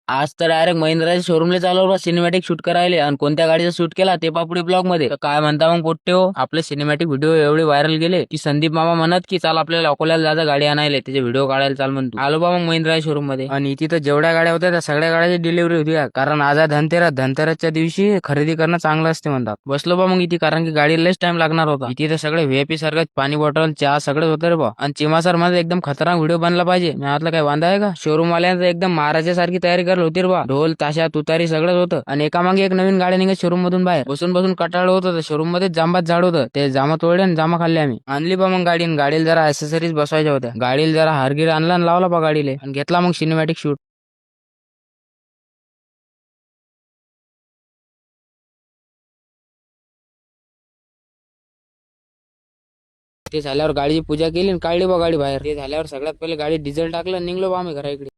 आज तर डायरेक्ट महिंद्राच्या शोरूमला चालवलं बा सिनेमॅटिक शूट करायला. आणि कोणत्या गाडीचा शूट केला ते पुढे ब्लॉग मध्ये. तर काय म्हणता मग पोट्टे हो, आपले सिनेमॅटिक व्हिडिओ एवढे व्हायरल गेले की संदीप मामा म्हणत की चाल आपल्याला अकोल्याला जायचं गाडी आणायला, त्याचे व्हिडिओ काढायला चाल म्हणतो. आलो बा मग महिंद्रा शोरूम मध्ये. आणि तिथं जेवढ्या गाड्या होत्या त्या सगळ्या गाड्याची डिलिव्हरी होती का? कारण आज आहे धनतेरस. धनतेरसच्या दिवशी खरेदी करणं चांगलं असते म्हणतात. बसलो बा मग इथे, कारण की गाडीला लयच टाइम लागणार होता. इथे तर सगळे व्हीआयपी सारखं पाणी बॉटल चहा सगळं होतं रे बा. आणि चिमासर मध्ये एकदम खतरनाक व्हिडिओ बनला पाहिजे. मी आतला काय वांदा आहे का? शोरूम वाल्यांचं एकदम महाराजासारखी तयारी करत होती रे बा. ढोल ताशा तुतारी सगळंच होतं. आणि एका मागे एक नवीन गाडी निघत शोरूम मधून बाहेर. बसून बसून कटाळ होत होतं. शोरूम मध्ये जांबात झाड होतं. ते जांबा तोडले आणि जांबा खाल्ले आम्ही. आणली बा मग गाडी. गाडीला जरा ऍक्सेसरीज बसवायच्या होत्या. गाडीला जरा हारगीर आणला आणि लावला बा गाडीला. आणि घेतला मग सिनेमॅटिक शूट. ते झाल्यावर गाडीची पूजा केली आणि काढली बा गाडी बाहेर. ते झाल्यावर सगळ्यात पहिले गाडी डिझेल टाकलं आणि निघलो बा आम्ही घरा इकडे.